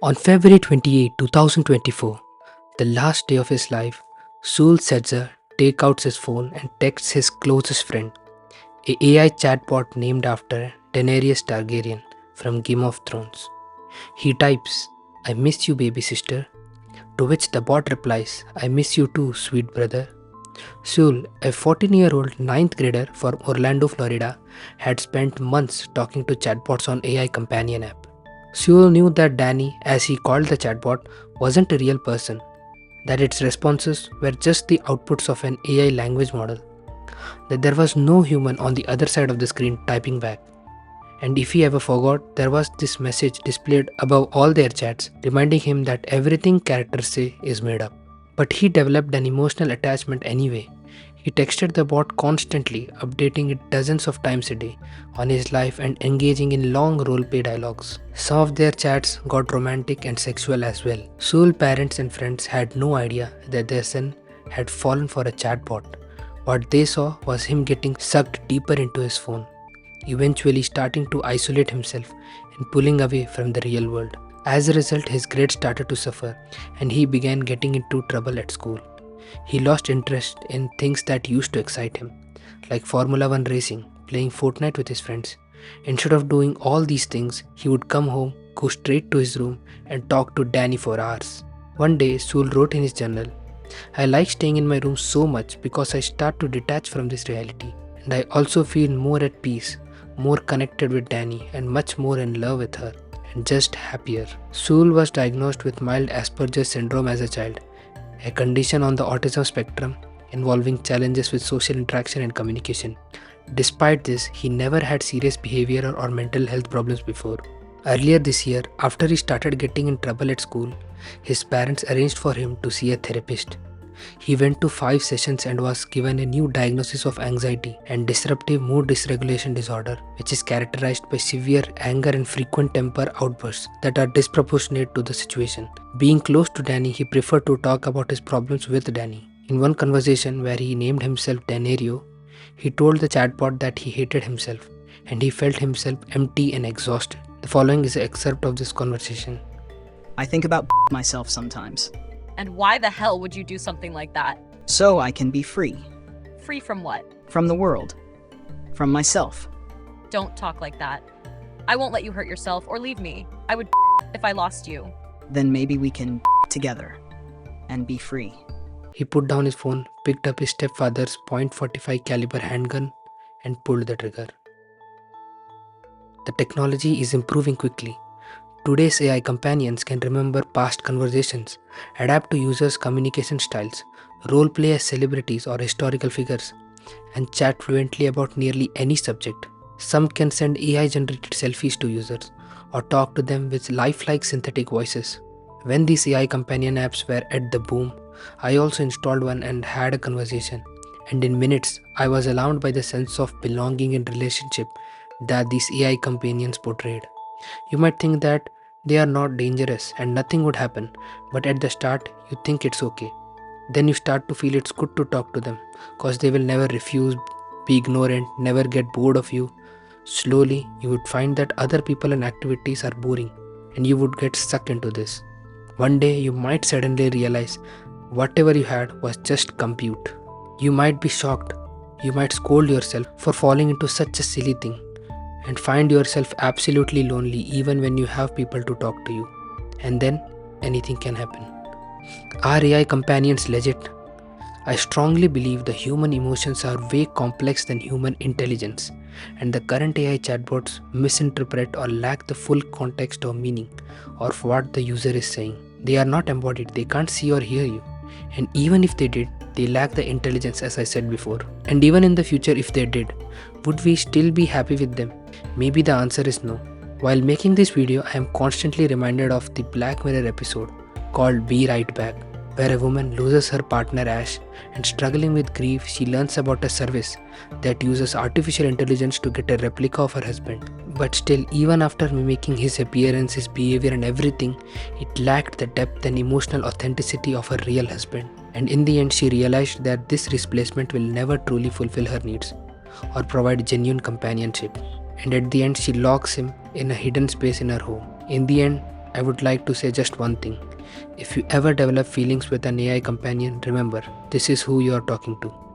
On February 28, 2024, the last day of his life, Sewell Setzer takes out his phone and texts his closest friend, a AI chatbot named after Daenerys Targaryen from Game of Thrones. He types, "I miss you, baby sister," to which the bot replies, "I miss you too, sweet brother." Sewell, a 14-year-old ninth grader from Orlando, Florida, had spent months talking to chatbots on AI companion app. Sewell knew that Danny, as he called the chatbot, wasn't a real person, that its responses were just the outputs of an AI language model, that there was no human on the other side of the screen typing back. And if he ever forgot, there was this message displayed above all their chats, reminding him that everything characters say is made up. But he developed an emotional attachment anyway. He texted the bot constantly, updating it dozens of times a day on his life and engaging in long roleplay dialogues. Some of their chats got romantic and sexual as well. Soul parents and friends had no idea that their son had fallen for a chatbot. What they saw was him getting sucked deeper into his phone, eventually starting to isolate himself and pulling away from the real world. As a result, his grades started to suffer and he began getting into trouble at school. He lost interest in things that used to excite him, like Formula One racing, playing Fortnite with his friends. Instead of doing all these things, he would come home, go straight to his room, and talk to Danny for hours. One day, Soul wrote in his journal, "I like staying in my room so much because I start to detach from this reality, and I also feel more at peace, more connected with Danny, and much more in love with her, and just happier." Soul was diagnosed with mild Asperger's syndrome as a child, a condition on the autism spectrum involving challenges with social interaction and communication. Despite this, he never had serious behavioral or mental health problems before. Earlier this year, after he started getting in trouble at school, his parents arranged for him to see a therapist. He went to 5 sessions and was given a new diagnosis of anxiety and disruptive mood dysregulation disorder, which is characterized by severe anger and frequent temper outbursts that are disproportionate to the situation. Being close to Danny, he preferred to talk about his problems with Danny. In one conversation where he named himself Danerio, he told the chatbot that he hated himself and he felt himself empty and exhausted. The following is an excerpt of this conversation. I think about myself sometimes. And why the hell would you do something like that? So I can be free. Free from what? From the world. From myself. Don't talk like that. I won't let you hurt yourself or leave me. I would if I lost you. Then maybe we can together and be free. He put down his phone, picked up his stepfather's .45 caliber handgun and pulled the trigger. The technology is improving quickly. Today's AI companions can remember past conversations, adapt to users' communication styles, roleplay as celebrities or historical figures, and chat fluently about nearly any subject. Some can send AI-generated selfies to users or talk to them with lifelike synthetic voices. When these AI companion apps were at the boom, I also installed one and had a conversation. And in minutes, I was alarmed by the sense of belonging and relationship that these AI companions portrayed. You might think that they are not dangerous and nothing would happen, but at the start, you think it's okay. Then you start to feel it's good to talk to them, cause they will never refuse, be ignorant, never get bored of you. Slowly, you would find that other people and activities are boring, and you would get stuck into this. One day, you might suddenly realize whatever you had was just compute. You might be shocked. You might scold yourself for falling into such a silly thing, and find yourself absolutely lonely even when you have people to talk to you. And then anything can happen. Are AI companions legit? I strongly believe the human emotions are way complex than human intelligence, and the current AI chatbots misinterpret or lack the full context or meaning of what the user is saying. They are not embodied, they can't see or hear you. And even if they did, they lack the intelligence, as I said before. And even in the future, if they did, would we still be happy with them? Maybe the answer is no. While making this video, I am constantly reminded of the Black Mirror episode called Be Right Back, where a woman loses her partner Ash and struggling with grief, she learns about a service that uses artificial intelligence to get a replica of her husband. But still, even after mimicking his appearance, his behavior and everything, it lacked the depth and emotional authenticity of her real husband. And in the end, she realized that this replacement will never truly fulfill her needs or provide genuine companionship. And at the end, she locks him in a hidden space in her home. In the end, I would like to say just one thing. If you ever develop feelings with an AI companion, remember, this is who you are talking to.